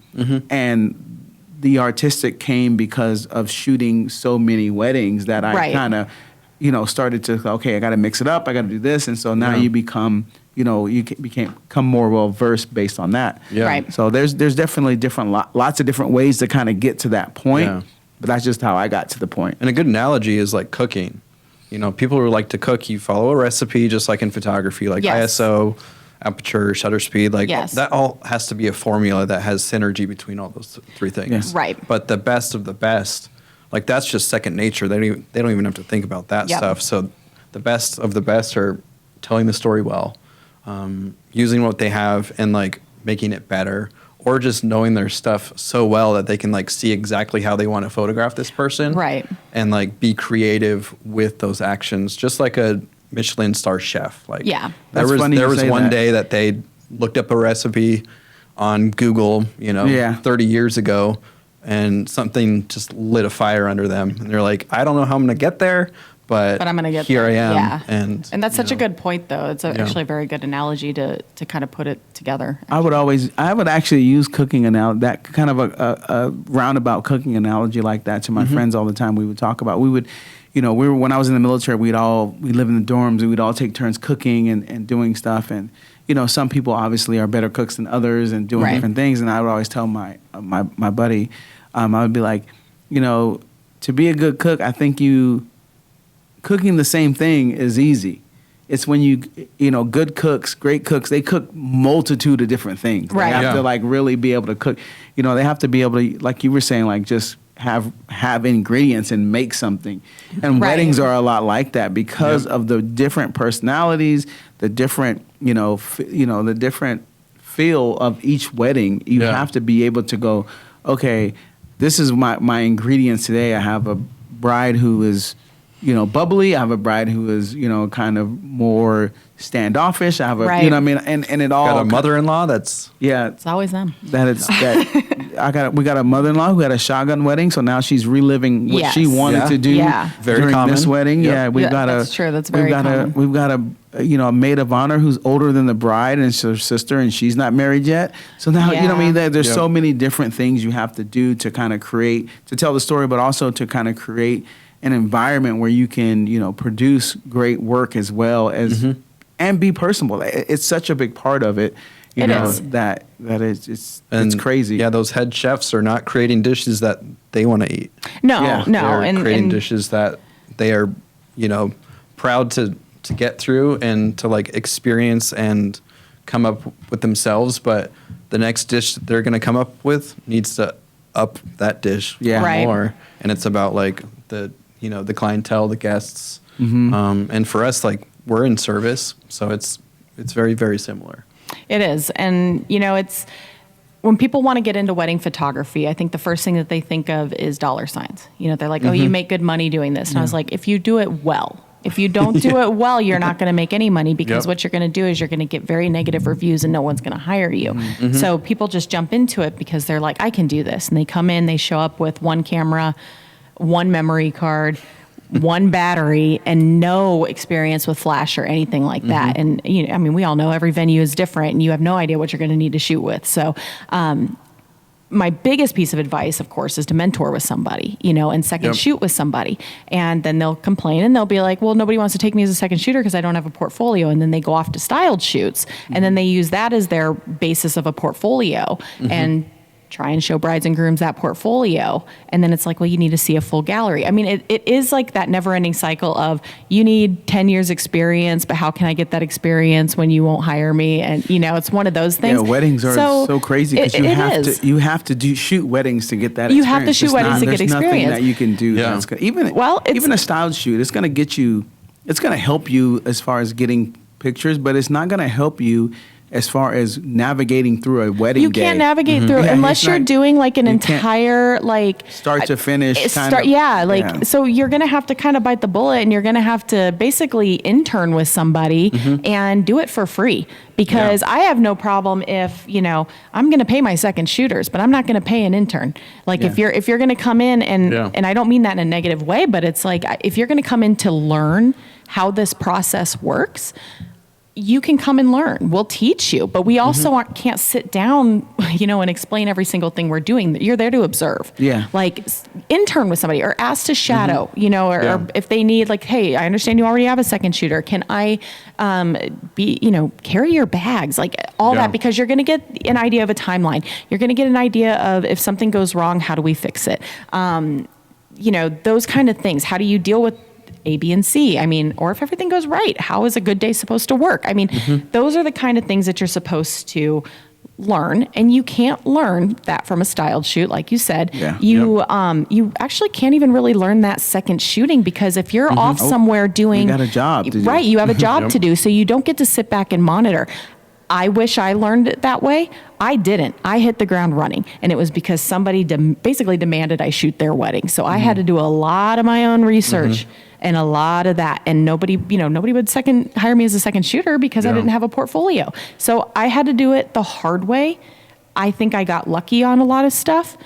And the artistic came because of shooting so many weddings that I kind of, started to, okay, I got to mix it up. I got to do this. And so now you become, become more well-versed based on that. Yeah. Right. So there's definitely lots of different ways to kind of get to that point. But that's just how I got to the point. And a good analogy is like cooking. You know, people who like to cook, you follow a recipe just like in photography, like Yes. ISO, aperture, shutter speed, like Yes. that all has to be a formula that has synergy between all those three things. Yes. Right. But the best of the best, like that's just second nature. They don't even have to think about that Yep. stuff. So the best of the best are telling the story well, using what they have and like making it better, or just knowing their stuff so well that they can like see exactly how they want to photograph this person. Right. And like be creative with those actions, just like a Michelin star chef. Like Yeah. That's funny there you was say one that. day that they looked up a recipe on Google, Yeah. 30 years ago, and something just lit a fire under them. And they're like, I don't know how I'm going to get there, but But I'm going to get here there. I am. Yeah. And that's such a know, good point, though. It's actually a very good analogy to kind of put it together. I would actually use cooking that kind of a roundabout cooking analogy like that to my friends all the time. We would talk about, when I was in the military, we live in the dorms, and we'd all take turns cooking and doing stuff. And, some people obviously are better cooks than others and doing Right. different things. And I would always tell my buddy, I would be like, to be a good cook, I think cooking the same thing is easy. It's when good cooks, great cooks, they cook multitude of different things. Right. They have Yeah. to like really be able to cook. They have to be able to, like you were saying, like just have ingredients and make something. And Right. weddings are a lot like that because of the different personalities, the different, the different feel of each wedding. You Yeah. have to be able to go, okay, this is my ingredients today. I have a bride who is bubbly. I have a bride who is, kind of more standoffish. I have a, Right. what I mean? And it all. got a mother-in-law that's Yeah. It's always them. We got a mother-in-law who had a shotgun wedding. So now she's reliving what she Yes. wanted Yeah. to do Yeah. Very during common. this wedding. Yep. Yeah. We've Yeah, got that's true. That's very common. We've got a maid of honor who's older than the bride and it's her sister and she's not married yet. So now, Yeah. what I mean? There's Yep. so many different things you have to do to kind of to tell the story, but also to kind of create an environment where you can, produce great work as well as, and be personable. It's such a big part of it, It is. that it's and crazy. Yeah, those head chefs are not creating dishes that they want to eat. No, Yeah. no. They're creating dishes that they are, proud to get through and to like experience and come up with themselves. But the next dish that they're going to come up with needs to up that dish Right. more. And it's about like the clientele, the guests. And for us, like we're in service. So it's very, very similar. It is. And, it's when people want to get into wedding photography, I think the first thing that they think of is dollar signs. They're like, oh, you make good money doing this. And I was like, if you do it well. If you don't do it well, you're not going to make any money because Yep. what you're going to do is you're going to get very negative reviews and no one's going to hire you. So people just jump into it because they're like, I can do this. And they come in, they show up with one camera, one memory card, one battery, and no experience with flash or anything like that. And, we all know every venue is different and you have no idea what you're going to need to shoot with. So, my biggest piece of advice, of course, is to mentor with somebody, and second Yep. shoot with somebody. And then they'll complain and they'll be like, well, nobody wants to take me as a second shooter because I don't have a portfolio. And then they go off to styled shoots and then they use that as their basis of a portfolio and try and show brides and grooms that portfolio. And then it's like, well, you need to see a full gallery. I mean, it is like that never ending cycle of you need 10 years experience, but how can I get that experience when you won't hire me? And, it's one of those things. Yeah, weddings are so crazy because you have to shoot weddings to get that You experience. have to shoot weddings to get There's nothing experience. that you can do. Yeah. That's even a styled shoot, it's going to get you, it's going to help you as far as getting pictures, but it's not going to help you as far as navigating through a wedding You day. can't navigate through it Yeah, unless it's you're not- doing like an you can't entire start to finish So you're going to have to kind of bite the bullet and you're going to have to basically intern with somebody and do it for free because I have no problem if, I'm going to pay my second shooters, but I'm not going to pay an intern. Like if you're going to come in and I don't mean that in a negative way, but it's like if you're going to come in to learn how this process works, you can come and learn. We'll teach you, but we also can't sit down, and explain every single thing we're doing. You're there to observe. Yeah. Like intern with somebody or ask to shadow, or if they need like, hey, I understand you already have a second shooter. Can I carry your bags? Like all that, because you're going to get an idea of a timeline. You're going to get an idea of if something goes wrong, how do we fix it? those kind of things. How do you deal with A, B, and C? I mean, or if everything goes right, how is a good day supposed to work? I mean, those are the kind of things that you're supposed to learn, and you can't learn that from a styled shoot, like you said. Yeah. You actually can't even really learn that second shooting, because if you're off somewhere doing, you got a job to do. right, you have a job to do, so you don't get to sit back and monitor. I wish I learned it that way. I didn't. I hit the ground running, and it was because somebody basically demanded I shoot their wedding. So I had to do a lot of my own research and a lot of that. And nobody would hire me as a second shooter because I didn't have a portfolio. So I had to do it the hard way. I think I got lucky on a lot of stuff,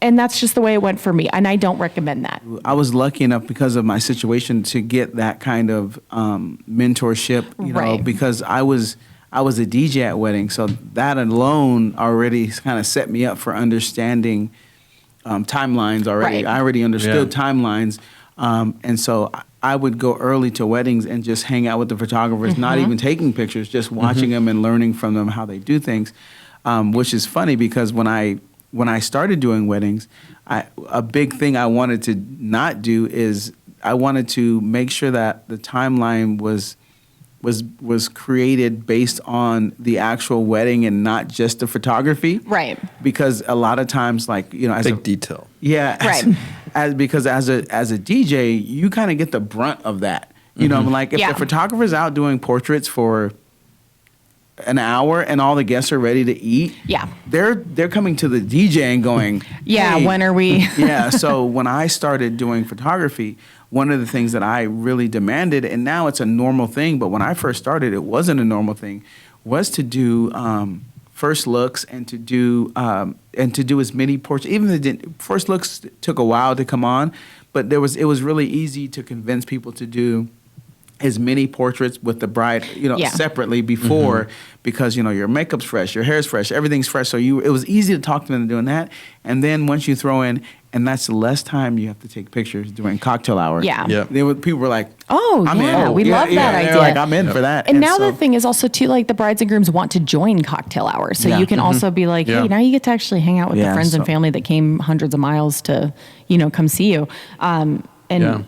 and that's just the way it went for me. And I don't recommend that. I was lucky enough because of my situation to get that kind of mentorship, Right. because I was a DJ at weddings, so that alone already kind of set me up for understanding timelines already. Right. I already understood timelines, and so I would go early to weddings and just hang out with the photographers, not even taking pictures, just watching them and learning from them how they do things, which is funny because when I started doing weddings, a big thing I wanted to not do is I wanted to make sure that the timeline was created based on the actual wedding and not just the photography. Right. Because a lot of times, like, as Big detail. Yeah. Right. Because as a DJ, you kind of get the brunt of that. Like if the photographer's out doing portraits for an hour and all the guests are ready to eat. Yeah. They're coming to the DJ and going, Yeah, hey. when are we? Yeah. So when I started doing photography, one of the things that I really demanded, and now it's a normal thing, but when I first started, it wasn't a normal thing, was to do first looks and to do as many portraits. Even the first looks took a while to come on, but it was really easy to convince people to do as many portraits with the bride, separately before, because your makeup's fresh, your hair's fresh, everything's fresh. So it was easy to talk to them into doing that. And then once you throw in, and that's the less time you have to take pictures during cocktail hour. Yeah. Yep. People were like, Oh, I'm yeah, in. we love that they're idea. like, I'm in for that. And now so, the thing is also too, like the brides and grooms want to join cocktail hour. So Yeah. you can also be like, hey, now you get to actually hang out with the Yeah, friends and so- family that came hundreds of miles to, come see you. And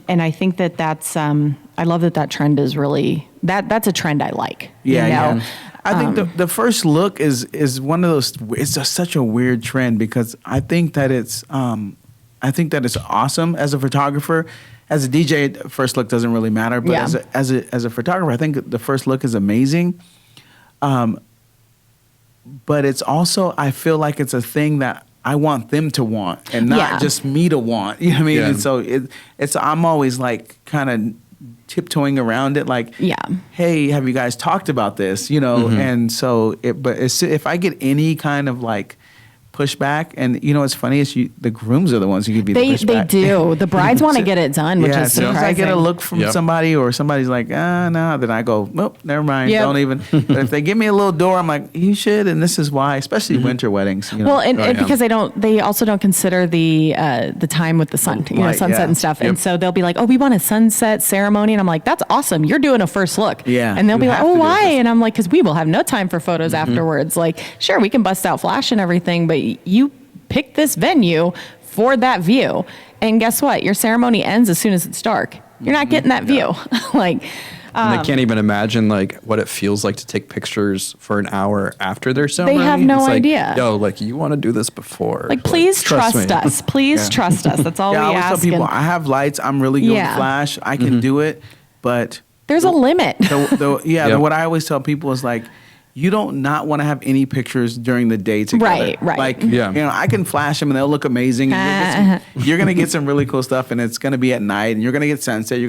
I think that's, I love that trend is really, that's a trend I like. Yeah. I think the first look is one of those. It's just such a weird trend because I think that it's awesome as a photographer. As a DJ, first look doesn't really matter, but as a photographer, I think the first look is amazing. But it's also, I feel like it's a thing that I want them to want and not just me to want. You know what I mean? Yeah. And so it's I'm always like kind of tiptoeing around it, like, hey, have you guys talked about this? And so if I get any kind of like pushback, and what's funny is the grooms are the ones who give you the pushback. They do. The brides want to get it done, which is as soon as I surprising. get a look from somebody or somebody's like, no, then I go, nope, never mind. Yep. Don't even. But if they give me a little door, I'm like, you should, and this is why, especially winter weddings. Well, and because they also don't consider the time with the sun, Light, sunset and stuff. And so they'll be like, oh, we want a sunset ceremony. And I'm like, that's awesome. You're doing a first look. Yeah. And they'll You be like, have oh, to do why? this. And I'm like, because we will have no time for photos afterwards. Like, sure, we can bust out flash and everything, but you pick this venue for that view. And guess what? Your ceremony ends as soon as it's dark. You're not getting that view. And they can't even imagine like what it feels like to take pictures for an hour after their ceremony. have no It's like, idea. Yo, like you want to do this before. Like, please trust me. us. Please trust us. That's all I we always ask. tell people, And I have lights. I'm really good with Yeah. flash. I can do it, but there's a limit. what I always tell people is like, you don't not want to have any pictures during the day together. Right. Like, Yeah. I can flash them and they'll look amazing. And you're going to get some really cool stuff, and it's going to be at night, and you're going to get sunset.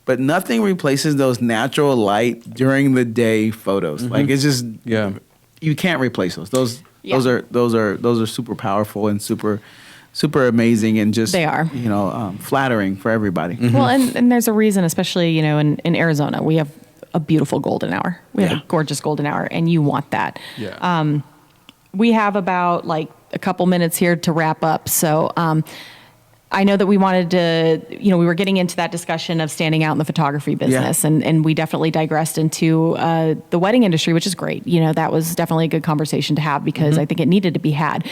But nothing replaces those natural light during the day photos. Like, it's just, you can't replace those. Those are super powerful and super amazing, and just They are. flattering for everybody. Well, and there's a reason, especially, in Arizona, we have a beautiful golden hour. We have a gorgeous golden hour, and you want that. Yeah. We have about like a couple minutes here to wrap up. So I know that we wanted to, we were getting into that discussion of standing out in the photography business, and we definitely digressed into the wedding industry, which is great. That was definitely a good conversation to have because I think it needed to be had.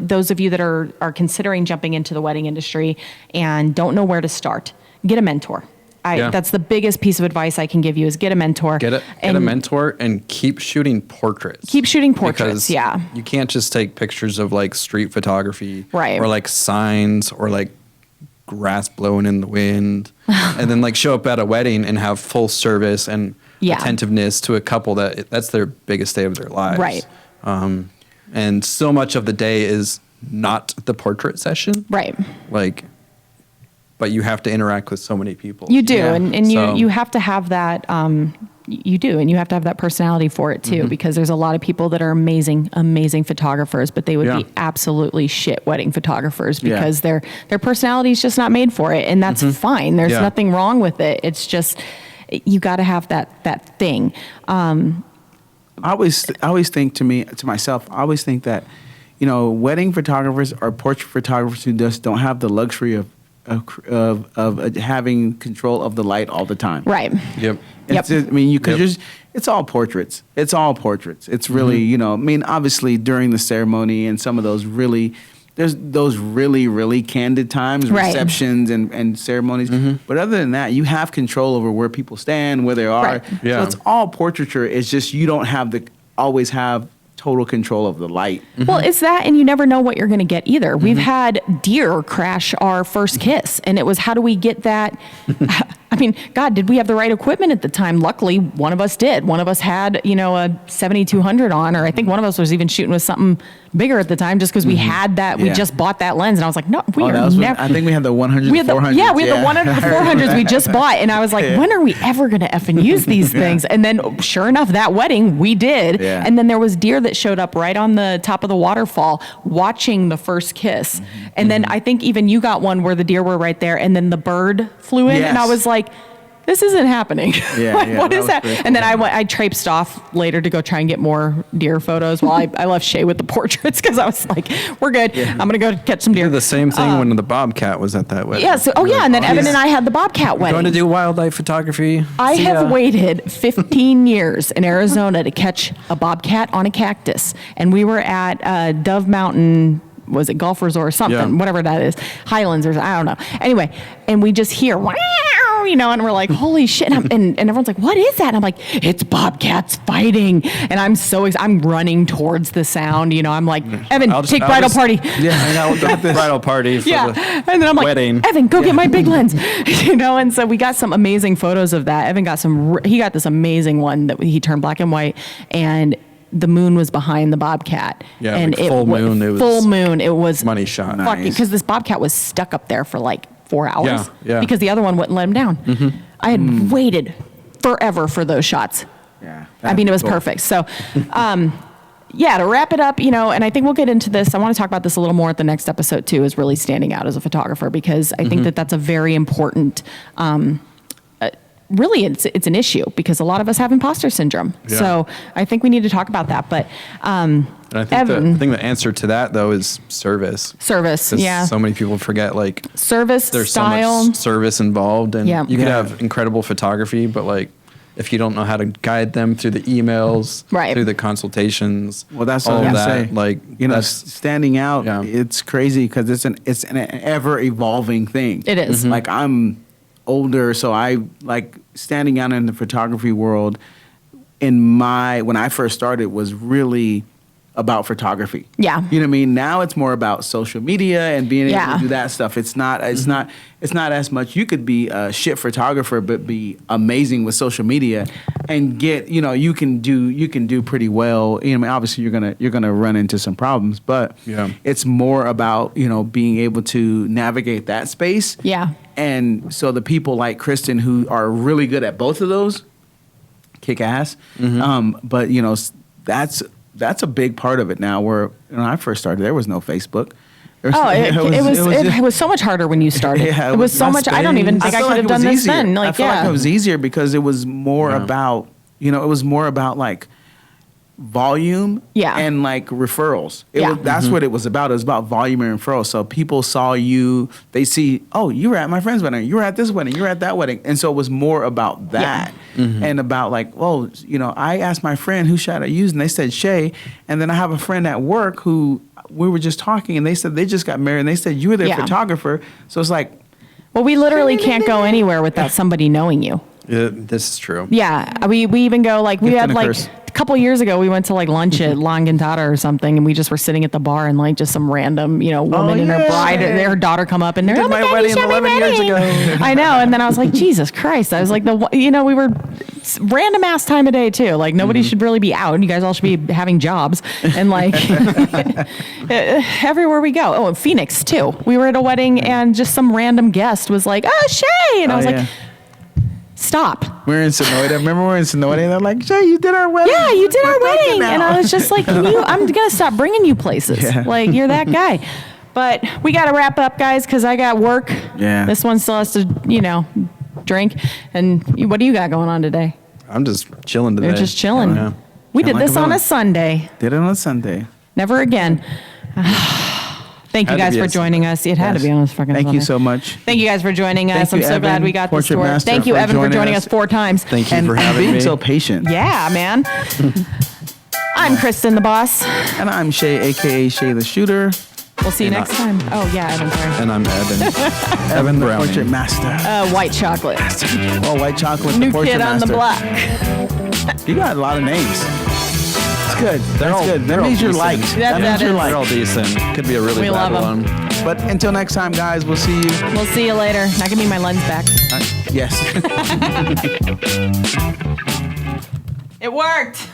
Those of you that are considering jumping into the wedding industry and don't know where to start, get a mentor. That's the biggest piece of advice I can give you is get a mentor. Get a mentor and keep shooting portraits. Keep shooting portraits, because you can't just take pictures of like street photography right. or like signs or like grass blowing in the wind and then like show up at a wedding and have full service and attentiveness to a couple that's their biggest day of their lives. Right. And so much of the day is not the portrait session. Right. But you have to interact with so many people. You do, and you have to have that. You do, and you have to have that personality for it too, because there's a lot of people that are amazing photographers, but they would be absolutely shit wedding photographers because their personality is just not made for it, and that's fine. There's nothing wrong with it. It's just you got to have that thing. I always think to myself, I always think that wedding photographers or portrait photographers who just don't have the luxury of having control of the light all the time. Right. Yep. It's all portraits. It's all portraits. It's really, obviously during the ceremony and some of those there's those really candid times, receptions and ceremonies. But other than that, you have control over where people stand, where they are. Right. So it's all portraiture. It's just you don't always have total control of the light. Well, it's that, and you never know what you're going to get either. We've had deer crash our first kiss, and it was, how do we get that? I mean, God, did we have the right equipment at the time? Luckily, one of us did. One of us had, a 7200 on, or I think one of us was even shooting with something bigger at the time just because we had that. We just bought that lens, and I was like, no, I think we had the 100, 400s. Yeah, we had the 100, the 400s we just bought, and I was like, when are we ever going to effing use these things? And then, sure enough, that wedding, we did. Yeah. And then there was deer that showed up right on the top of the waterfall watching the first kiss. And then I think even you got one where the deer were right there, and then the bird flew in, and I was like, this isn't happening. What is that? And then I traipsed off later to go try and get more deer photos while I left Shay with the portraits because I was like, we're good. I'm going to go catch some deer. You did the same thing when the bobcat was at that wedding. Yeah. So, and then Evan and I had the bobcat wedding. Going to do wildlife photography. I have waited 15 years in Arizona to catch a bobcat on a cactus. And we were at Dove Mountain, was it Golf Resort or something, whatever that is, Highlands or I don't know. Anyway, and we just hear, wow, and we're like, holy shit. And everyone's like, what is that? And I'm like, it's bobcats fighting. And I'm running towards the sound. I'm like, Evan, take bridal party. Yeah, hang out with the bridal party for the and then I'm like, wedding. Evan, go get my big lens. And so we got some amazing photos of that. Evan got he got this amazing one that he turned black and white, and the moon was behind the bobcat. Yeah, and like full moon. It was full moon. It was money shot. Because this bobcat was stuck up there for like 4 hours. Yeah. Because the other one wouldn't let him down. I had waited forever for those shots. Yeah. I mean, it was perfect. So, to wrap it up, and I think we'll get into this. I want to talk about this a little more at the next episode too, is really standing out as a photographer, because I think that that's a very important, really it's an issue because a lot of us have imposter syndrome. Yeah. So I think we need to talk about that. But and I think Evan, the answer to that though is service. Service, yeah. So many people forget service, there's style. so much service involved, and you could Yeah. have incredible photography, but if you don't know how to guide them through the emails, through the consultations, well, that's what I'm saying. Standing out, it's crazy because it's an ever evolving thing. It is. Like I'm older, so I like standing out in the photography world. When I first started, was really about photography. Yeah. You know what I mean? Now it's more about social media and being able to do that stuff. It's not as much. You could be a shit photographer but be amazing with social media and get, you can do pretty well. I mean, obviously you're gonna run into some problems, but it's more about, being able to navigate that space. Yeah. And so the people like Kristin who are really good at both of those kick ass. But that's a big part of it now. Where when I first started, there was no Facebook. It was so much harder when you started. Yeah, it was so much. I don't even think I could have done this then. I felt like it was easier because it was more about, it was more about like volume and like referrals. That's what it was about. It was about volume and referrals. So people saw you, they see, oh, you were at my friend's wedding, you were at this wedding, you were at that wedding. And so it was more about that and about like, well, you know, I asked my friend who should I use, and they said Shay. And then I have a friend at work who we were just talking, and they said they just got married, and they said you were their photographer. So it's like, well, we literally can't go anywhere without somebody knowing you. Yeah, this is true. Yeah, we even go like we had like a couple years ago we went to like lunch at Langantata or something, and we just were sitting at the bar, and like just some random woman and her bride and her daughter come up, and they're did my wedding 11 years ago. I know, and then I was like, Jesus Christ! I was like, we were random ass time of day too. Like nobody should really be out. You guys all should be having jobs, and like everywhere we go. Oh, in Phoenix too. We were at a wedding, and just some random guest was like, "Oh, Shay," and I was like. Stop. We're in Sonoyta. Remember we're in Sonoyta? And they're like, Shay, you did our wedding. Yeah, you did our wedding. And I was just like, I'm going to stop bringing you places. Yeah. Like, you're that guy. But we got to wrap up, guys, because I got work. Yeah. This one still has to, drink. And what do you got going on today? I'm just chilling today. You're just chilling. Yeah. We did this on a Sunday. Did it on a Sunday. Never again. Thank you guys for joining us. It had to be on this fucking Thank you so much. Thank you guys for joining us. I'm so glad we got this tour. Thank you, Evan, for joining us 4 times. Thank you for having me. Being so patient. Yeah, man. I'm Kristin, the boss. And I'm Shay, a.k.a. Shay the Shooter. We'll see you next time. Oh, yeah, Evan, sorry. And I'm Evan. Evan the Browning. Portrait Master. White chocolate. Oh, white chocolate. New the kid on master. the block. You got a lot of names. It's good. That's good. That means you're liked. That means you're liked. They're all decent. Could be a really bad one. But until next time, guys, we'll see you. We'll see you later. Now give me my lens back. Yes. It worked.